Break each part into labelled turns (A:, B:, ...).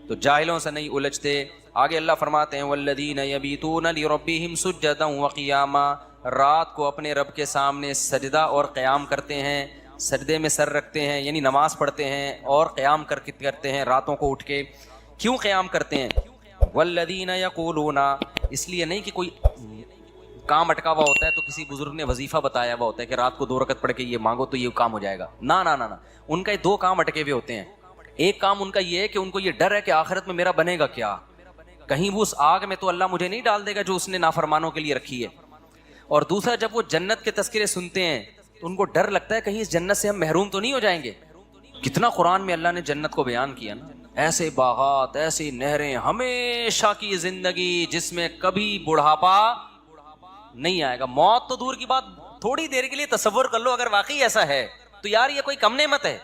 A: تو جاہلوں سے نہیں الجھتے۔ آگے اللہ فرماتے ہیں والذین یبیتون لربہم سجدا وقیاما، رات کو اپنے رب کے سامنے سجدہ اور قیام کرتے ہیں، سجدے میں سر رکھتے ہیں یعنی نماز پڑھتے ہیں اور قیام کرتے ہیں راتوں کو اٹھ کے۔ کیوں قیام کرتے ہیں؟ والذین یقولون، اس لیے نہیں کہ کوئی کام اٹکا ہوا ہوتا ہے تو کسی بزرگ نے وظیفہ بتایا ہوا ہوتا ہے کہ رات کو 2 رکعت پڑھ کے یہ مانگو تو یہ کام ہو جائے گا، نہ نہ نہ، ان کا 2 کام اٹکے ہوئے ہوتے ہیں۔ ایک کام ان کا یہ ہے کہ ان کو یہ ڈر ہے کہ آخرت میں میرا بنے گا کیا، کہیں وہ اس آگ میں تو اللہ مجھے نہیں ڈال دے گا جو اس نے نافرمانوں کے لیے رکھی ہے۔ اور دوسرا، جب وہ جنت کے تذکرے سنتے ہیں تو ان کو ڈر لگتا ہے کہیں اس جنت سے ہم محروم تو نہیں ہو جائیں گے۔ کتنا قرآن میں اللہ نے جنت کو بیان کیا نا، ایسے باغات، ایسی نہریں، ہمیشہ کی زندگی جس میں کبھی بڑھاپا نہیں آئے گا۔ موت تو دور کی بات، تھوڑی دیر کے لیے تصور کر لو اگر واقعی ایسا ہے تو یار یہ کوئی کم نعمت ہے۔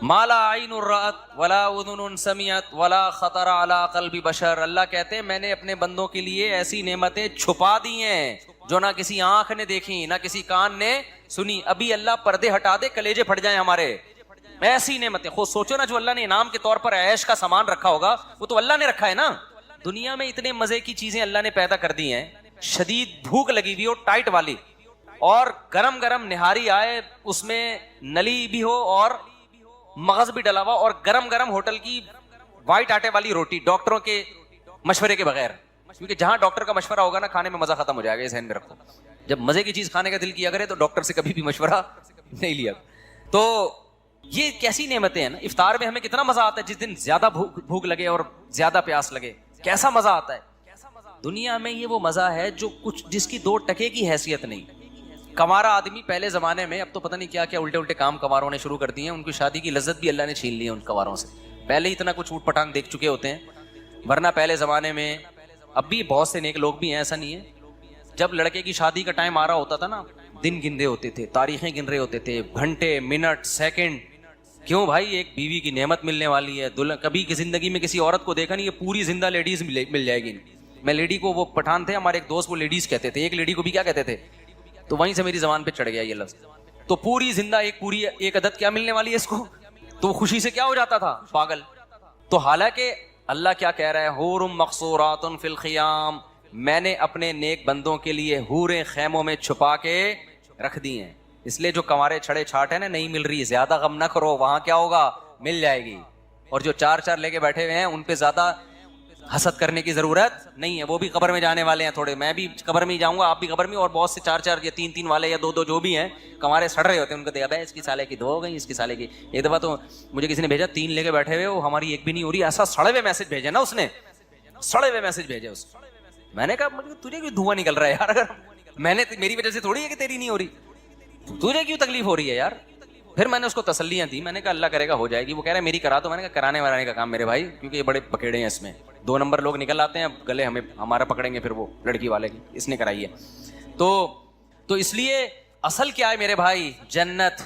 A: ما لا عین رأت ولا اذن سمعت ولا خطر علی قلب بشر، اللہ کہتے ہیں میں نے اپنے بندوں کے لیے ایسی نعمتیں چھپا دی ہیں جو نہ کسی آنکھ نے دیکھی نہ کسی کان نے سنی۔ ابھی اللہ پردے ہٹا دے کلیجے پھٹ جائیں ہمارے، ایسی نعمتیں۔ خود سوچو نا، جو اللہ نے انعام کے طور پر عیش کا سامان رکھا ہوگا وہ تو اللہ نے رکھا ہے نا۔ دنیا میں اتنے مزے کی چیزیں اللہ نے پیدا کر دی ہیں، شدید بھوک لگی ہوئی ہو ٹائٹ والی، اور گرم گرم نہاری آئے، اس میں نلی بھی ہو اور مغز بھی ڈلا ہوا، اور گرم گرم ہوٹل کی وائٹ آٹے والی روٹی ڈاکٹروں کے مشورے کے بغیر، کیونکہ جہاں ڈاکٹر کا مشورہ ہوگا نا کھانے میں مزہ ختم ہو جائے گا، یہ ذہن میں رکھو۔ جب مزے کی چیز کھانے کا دل کیا کرے تو ڈاکٹر سے کبھی بھی مشورہ نہیں لیا۔ تو یہ کیسی نعمتیں ہیں نا، افطار میں ہمیں کتنا مزہ آتا ہے، جس دن زیادہ بھوک لگے اور زیادہ پیاس لگے کیسا مزہ آتا ہے۔ دنیا میں یہ وہ مزہ ہے جو کچھ جس کی 2 ٹکے کی حیثیت نہیں۔ کنوارا آدمی پہلے زمانے میں، اب تو پتہ نہیں کیا کیا الٹے الٹے کام کنواروں نے شروع کر دیے ہیں، ان کی شادی کی لذت بھی اللہ نے چھین لی ہے ان کنواروں سے۔ پہلے ہی اتنا کچھ اوٹ پٹانگ دیکھ چکے ہوتے ہیں، ورنہ پہلے زمانے میں، اب بھی بہت سے نیک لوگ بھی ہیں، ایسا نہیں ہے، جب لڑکے کی شادی کا ٹائم آ رہا ہوتا تھا نا، دن گن رہے ہوتے تھے، تاریخیں گن رہے ہوتے تھے، گھنٹے، منٹ، سیکنڈ۔ کیوں بھائی؟ ایک بیوی کی نعمت ملنے والی ہے، کبھی کی زندگی میں کسی عورت کو دیکھا نہیں، یہ پوری زندہ لیڈیز مل جائے گی۔ میں لیڈی کو، وہ پٹھان تھے ہمارے ایک دوست، وہ لیڈیز کہتے تھے، ایک لیڈی کو بھی کیا کہتے تھے، تو وہیں سے میری زبان پہ چڑھ گیا یہ لفظ۔ تو پوری زندہ ایک عدد کیا ملنے والی ہے اس کو، تو وہ خوشی سے کیا ہو جاتا تھا، پاگل۔ تو حالانکہ اللہ کیا کہہ رہا ہے، حور مقصورات فی الخیام، میں نے اپنے نیک بندوں کے لیے حوریں خیموں میں چھپا کے رکھ دی ہیں۔ اس لیے جو کنوارے چھڑے چھاٹ ہیں نا، نہیں مل رہی، زیادہ غم نہ کرو، وہاں کیا ہوگا، مل جائے گی۔ اور جو 4 لے کے بیٹھے ہوئے ہیں ان پہ زیادہ حسد کرنے کی ضرورت نہیں ہے، وہ بھی قبر میں جانے والے ہیں تھوڑے، میں بھی قبر میں ہی جاؤں گا، آپ بھی قبر میں، اور بہت سے 4 یا 3 والے یا 2 جو بھی ہیں کنوارے سڑ رہے ہوتے ہیں، ان کو دیکھا بھائی اس کی سالے کی 2 ہو گئی، اس کی سالے کی۔ ایک دفعہ تو مجھے کسی نے بھیجا 3 لے کے بیٹھے ہوئے، وہ ہماری ایک بھی نہیں ہو رہی، ایسا سڑے ہوئے میسج بھیجے نا اس نے، سڑے ہوئے میسج بھیجے اس۔ میں نے کہا تجھے کیوں دھواں نکل رہا ہے یار، اگر میں نے، میری وجہ سے تھوڑی ہے کہ تیری نہیں ہو رہی، تجھے کیوں تکلیف ہو رہی ہے یار۔ پھر میں نے اس کو تسلیاں دی، میں نے کہا اللہ کرے گا ہو جائے گی۔ وہ کہہ رہا ہے میری کرا دو، میں نے کہا کرانے ورانے کا کام میرے بھائی، کیونکہ یہ بڑے پکیڑے ہیں اس میں، 2 نمبر لوگ نکل آتے ہیں، گلے ہمارا پکڑیں گے پھر وہ لڑکی والے کی، اس نے کرائی ہے۔ تو اس لیے اصل کیا ہے میرے بھائی، جنت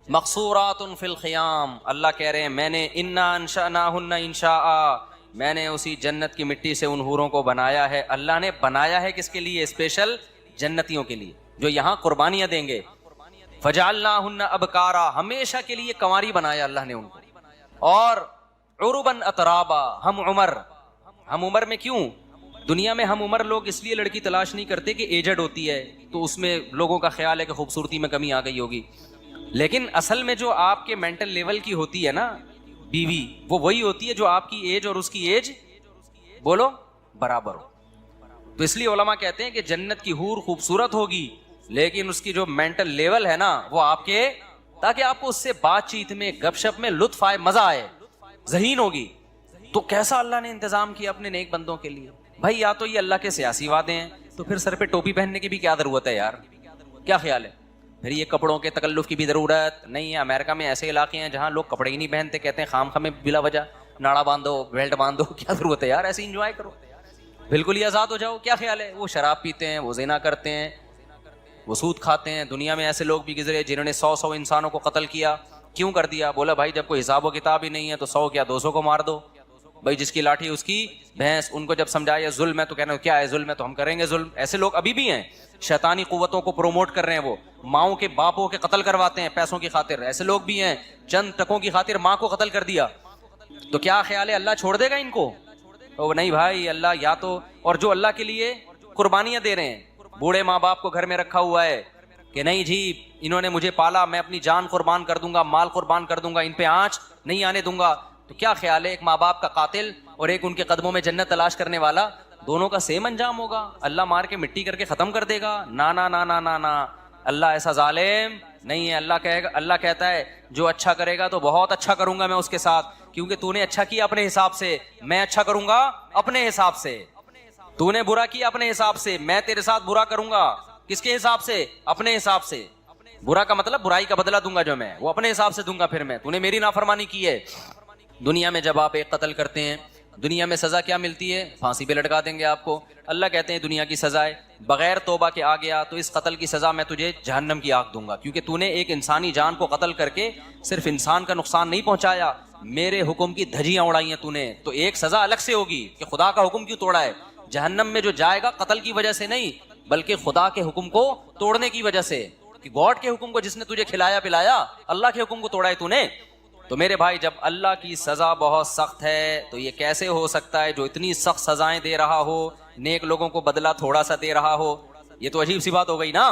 A: مقصورات فی الخیام۔ اللہ کہہ رہے ہیں میں نے انا انشأناہن انشاء، میں نے اسی جنت کی مٹی سے ان حوروں کو بنایا ہے۔ اللہ نے بنایا ہے کس کے لیے؟ اسپیشل جنتیوں کے لیے جو یہاں قربانیاں دیں گے۔ فجعلناہن ابکارا، ہمیشہ کے لیے کنواری بنایا اللہ نے ان کو، اور عرباً اترابا، ہم عمر میں کیوں؟ دنیا میں ہم عمر لوگ اس لیے لڑکی تلاش نہیں کرتے کہ ایجڈ ہوتی ہے تو اس میں لوگوں کا خیال ہے کہ خوبصورتی میں کمی آ گئی ہوگی، لیکن اصل میں جو آپ کے مینٹل لیول کی ہوتی ہے نا بیوی، وہ وہی ہوتی ہے جو آپ کی ایج اور اس کی ایج بولو برابر ہو۔ تو اس لیے علماء کہتے ہیں کہ جنت کی حور خوبصورت ہوگی لیکن اس کی جو مینٹل لیول ہے نا وہ آپ کے، تاکہ آپ کو اس سے بات چیت میں، گپ شپ میں لطف آئے، مزہ آئے، ذہین ہوگی۔ تو کیسا اللہ نے انتظام کیا اپنے نیک بندوں کے لیے بھائی۔ یا تو یہ اللہ کے سیاسی وعدے ہیں، تو پھر سر پہ ٹوپی پہننے کی بھی کیا ضرورت ہے یار، کیا خیال ہے؟ پھر یہ کپڑوں کے تکلف کی بھی ضرورت نہیں ہے۔ امریکہ میں ایسے علاقے ہیں جہاں لوگ کپڑے ہی نہیں پہنتے، کہتے ہیں خام خامے بلا وجہ ناڑا باندھو، بیلٹ باندھو، کیا ضرورت ہے یار، ایسے انجوائے کرو، بالکل ہی آزاد ہو جاؤ، کیا خیال ہے؟ وہ شراب پیتے ہیں، وہ زنا کرتے ہیں، وہ سود کھاتے ہیں۔ دنیا میں ایسے لوگ بھی گزرے جنہوں نے 100 انسانوں کو قتل کیا۔ کیوں کر دیا؟ بولا بھائی جب کوئی حساب و کتاب ہی نہیں ہے تو 100 کیا 200 کو مار دو بھائی، جس کی لاٹھی اس کی بھینس۔ ان کو جب سمجھایا ظلم ہے تو کہنا کیا ہے ظلم ہے تو ہم کریں گے ظلم۔ ایسے لوگ ابھی بھی ہیں، شیطانی قوتوں کو پروموٹ کر رہے ہیں، وہ ماؤں کے باپوں کے قتل کرواتے ہیں پیسوں کی خاطر۔ ایسے لوگ بھی ہیں، چند ٹکوں کی خاطر ماں کو قتل کر دیا۔ تو کیا خیال ہے اللہ چھوڑ دے گا ان کو؟ تو نہیں بھائی، اللہ یا تو، اور جو اللہ کے لیے قربانیاں دے رہے ہیں، بوڑھے ماں باپ کو گھر میں رکھا ہوا ہے کہ نہیں جی انہوں نے مجھے پالا، میں اپنی جان قربان کر دوں گا، مال قربان کر دوں گا، ان پہ آنچ نہیں آنے دوں گا، تو کیا خیال ہے ایک ماں باپ کا قاتل اور ایک ان کے قدموں میں جنت تلاش کرنے والا، دونوں کا سیم انجام ہوگا؟ اللہ مار کے مٹی کر کے ختم کر دے گا؟ نا نا نا نا نا نا، اللہ ایسا ظالم نہیں ہے۔ اللہ کہتا ہے جو اچھا کرے گا تو بہت اچھا کروں گا میں اس کے ساتھ، کیونکہ تو نے اچھا کیا اپنے حساب سے، میں اچھا کروں گا اپنے حساب سے۔ تو نے برا کیا اپنے حساب سے، میں تیرے ساتھ برا کروں گا کس کے حساب سے؟ اپنے حساب سے۔ برا کا مطلب برائی کا بدلہ دوں گا جو میں، وہ اپنے حساب سے دوں گا۔ پھر میں، تو نے میری نافرمانی کی ہے۔ دنیا میں جب آپ ایک قتل کرتے ہیں، دنیا میں سزا کیا ملتی ہے؟ پھانسی پہ لٹکا دیں گے آپ کو۔ اللہ کہتے ہیں دنیا کی سزا ہے، بغیر توبہ کے آ گیا تو اس قتل کی سزا میں تجھے جہنم کی آگ دوں گا، کیونکہ تو نے ایک انسانی جان کو قتل کر کے صرف انسان کا نقصان نہیں پہنچایا، میرے حکم کی دھجیاں اڑائی ہیں تو نے، تو ایک سزا الگ سے ہوگی کہ خدا کا حکم کیوں توڑا ہے۔ جہنم میں جو جائے گا قتل کی وجہ سے نہیں، بلکہ خدا کے حکم کو توڑنے کی وجہ سے، کہ گاڈ کے حکم کو جس نے تجھے کھلایا پلایا، اللہ کے حکم کو توڑا ہے تو نے۔ تو میرے بھائی جب اللہ کی سزا بہت سخت ہے تو یہ کیسے ہو سکتا ہے جو اتنی سخت سزائیں دے رہا ہو نیک لوگوں کو بدلہ تھوڑا سا دے رہا ہو؟ یہ تو عجیب سی بات ہو گئی نا۔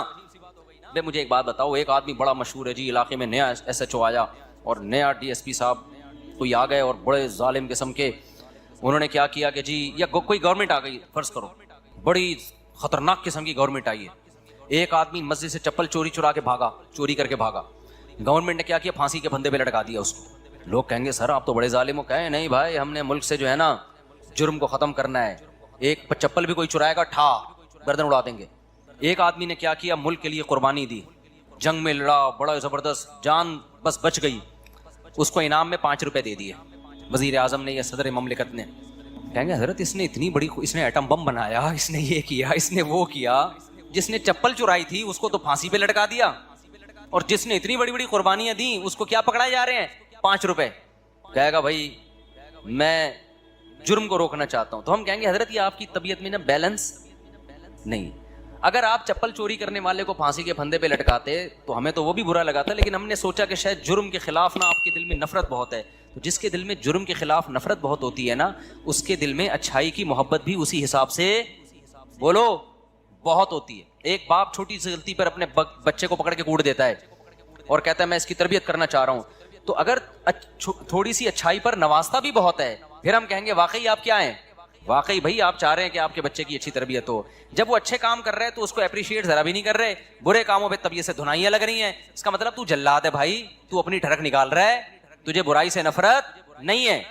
A: بے مجھے ایک بات بتاؤ، ایک آدمی بڑا مشہور ہے جی علاقے میں، نیا ایس ایچ او آیا اور نیا ڈی ایس پی صاحب کوئی آ گئے اور بڑے ظالم قسم کے، انہوں نے کیا کیا کہ جی، یا کوئی گورنمنٹ آ گئی، فرض کرو بڑی خطرناک قسم کی گورنمنٹ آئی ہے، ایک آدمی مسجد سے چپل چوری کر کے بھاگا، گورنمنٹ نے کیا کیا؟ پھانسی کے پھندے پہ لٹکا دیا اس کو۔ لوگ کہیں گے سر آپ تو بڑے ظالم ہو، کہیں نہیں بھائی ہم نے ملک سے جو ہے نا جرم کو ختم کرنا ہے، ایک چپل بھی کوئی چرائے گا ٹھا گردن اڑا دیں گے۔ ایک آدمی نے کیا کیا؟ ملک کے لیے قربانی دی، جنگ میں لڑا، بڑا زبردست، جان بس بچ گئی، اس کو انعام میں 5 روپے دے دیے وزیر اعظم نے یا صدر مملکت نے۔ کہیں گے حضرت اس نے اتنی بڑی، اس نے ایٹم بم بنایا، اس نے یہ کیا، اس نے وہ کیا، جس نے چپل چرائی تھی اس کو تو پھانسی پہ لٹکا دیا، اور جس نے اتنی بڑی بڑی قربانیاں دیں اس کو کیا پکڑائے جا رہے ہیں؟ 5 روپے۔ کہے گا بھائی میں جرم کو روکنا چاہتا ہوں، تو ہم کہیں گے حضرت یہ آپ کی طبیعت میں نا بیلنس نہیں۔ اگر آپ چپل چوری کرنے والے کو پھانسی کے پھندے پہ لٹکاتے تو ہمیں تو وہ بھی برا لگا تھا، لیکن ہم نے سوچا کہ شاید جرم کے خلاف نا آپ کے دل میں نفرت بہت ہے، تو جس کے دل میں جرم کے خلاف نفرت بہت ہوتی ہے نا، اس کے دل میں اچھائی کی محبت بھی اسی حساب سے بولو بہت ہوتی ہے۔ ایک باپ چھوٹی سی غلطی پر اپنے بچے کو پکڑ کے کوڑ دیتا ہے اور کہتا ہے میں اس کی تربیت کرنا چاہ رہا ہوں، تو اگر تھوڑی سی اچھائی پر نوازتا بھی بہت ہے، پھر ہم کہیں گے واقعی آپ کیا ہیں، واقعی بھائی آپ چاہ رہے ہیں کہ آپ کے بچے کی اچھی تربیت ہو۔ جب وہ اچھے کام کر رہے ہیں تو اس کو اپریشیٹ ذرا بھی نہیں کر رہے، برے کاموں پہ طبیعت سے دھنائیاں لگ رہی ہیں، اس کا مطلب تو جلاد ہے بھائی، تو اپنی ٹھڑک نکال رہا ہے، تجھے برائی سے نفرت نہیں ہے۔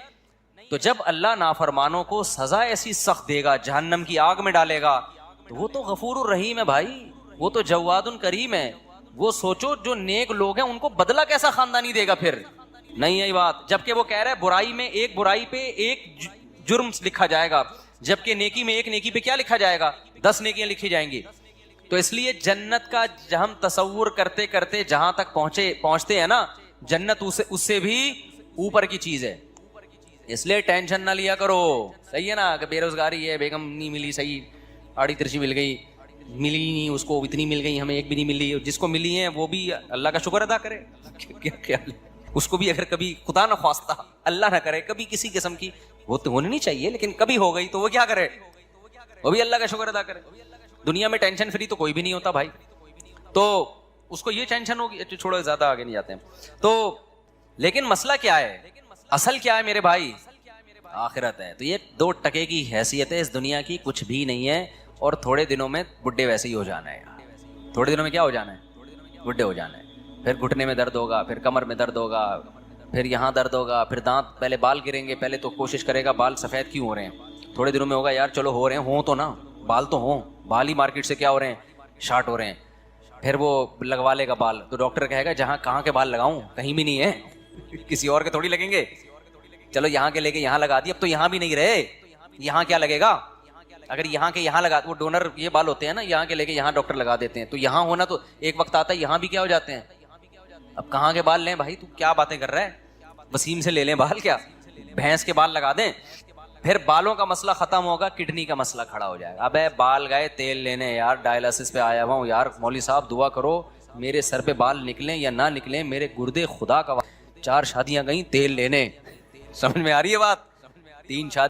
A: تو جب اللہ نافرمانوں کو سزا ایسی سخت دے گا، جہنم کی آگ میں ڈالے گا، تو وہ تو غفور الرحیم ہے بھائی، وہ تو جواد کریم ہے۔ وہ سوچو جو نیک لوگ ہیں ان کو بدلہ کیسا خاندانی دے گا پھر؟ نہیں ہے بات، جبکہ وہ کہہ رہا ہے برائی میں ایک برائی پہ ایک جرم لکھا جائے گا، جبکہ نیکی میں ایک نیکی پہ کیا لکھا جائے گا؟ 10 نیکیاں لکھی جائیں گی۔ تو اس لیے جنت کا ہم تصور کرتے کرتے جہاں تک پہنچتے ہیں نا، جنت اس سے بھی اوپر کی چیز ہے، اس لیے ٹینشن نہ لیا کرو، صحیح ہے نا؟ کہ بے روزگاری ہے، بیگم نہیں ملی، صحیح آڑی ترچی مل گئی، ملی نہیں اس کو، اتنی مل گئی ہمیں ایک بھی نہیں ملی، جس کو ملی ہیں وہ بھی اللہ کا شکر ادا کرے، کیا خیال ہے؟ اس کو بھی اگر کبھی خدا نہ خواستہ اللہ نہ کرے کبھی کسی قسم کی، وہ تو ہونی نہیں چاہیے لیکن کبھی ہو گئی تو وہ کیا کرے؟ وہ بھی اللہ کا شکر ادا کرے۔ دنیا میں ٹینشن فری تو کوئی بھی نہیں ہوتا بھائی، تو اس کو یہ ٹینشن ہوگی، چھوڑو زیادہ آگے نہیں جاتے ہیں۔ تو لیکن مسئلہ کیا ہے، اصل کیا ہے میرے بھائی؟ آخرت ہے۔ تو یہ 2 ٹکے کی حیثیت ہے اس دنیا کی، کچھ بھی نہیں ہے، اور تھوڑے دنوں میں بڈھے ویسے ہی ہو جانا ہے، تھوڑے دنوں میں کیا ہو جانا ہے؟ بڈھے ہو جانا ہے، پھر گھٹنے میں درد ہوگا، پھر کمر میں درد ہوگا، پھر یہاں درد ہوگا، پھر دانت، پہلے بال گریں گے، پہلے تو کوشش کرے گا بال سفید کیوں ہو رہے ہیں، تھوڑے دنوں میں ہوگا یار چلو ہو رہے ہیں، ہوں تو نا، بال تو ہوں، بال ہی مارکیٹ سے کیا ہو رہے ہیں، شارٹ ہو رہے ہیں، پھر وہ لگوا لے گا بال، تو ڈاکٹر کہے گا جہاں کہاں کے بال لگاؤں، کہیں بھی نہیں ہے، کسی اور کے تھوڑی لگیں گے، چلو یہاں کے لے کے یہاں لگا دی، اب تو یہاں بھی نہیں رہے، یہاں کیا لگے گا؟ اگر یہاں کے یہاں لگا، وہ ڈونر یہ بال ہوتے ہیں نا، یہاں کے لے کے یہاں ڈاکٹر لگا دیتے ہیں، تو یہاں ہونا تو ایک وقت آتا ہے یہاں بھی کیا ہو جاتے ہیں، اب کہاں کے بال لیں بھائی، تو کیا باتیں کر رہا ہے، وسیم سے لے لیں بال، کیا بھینس کے بال لگا دیں، پھر بالوں کا مسئلہ ختم ہوگا، کڈنی کا مسئلہ کھڑا ہو جائے گا، ابے بال گئے تیل لینے یار، ڈائلسس پہ آیا ہوا ہوں یار، مولوی صاحب دعا کرو میرے سر پہ بال نکلیں یا نہ نکلیں، میرے گردے خدا کا 4 شادیاں گئیں تیل لینے، سمجھ میں آ رہی ہے بات؟ 3 شادی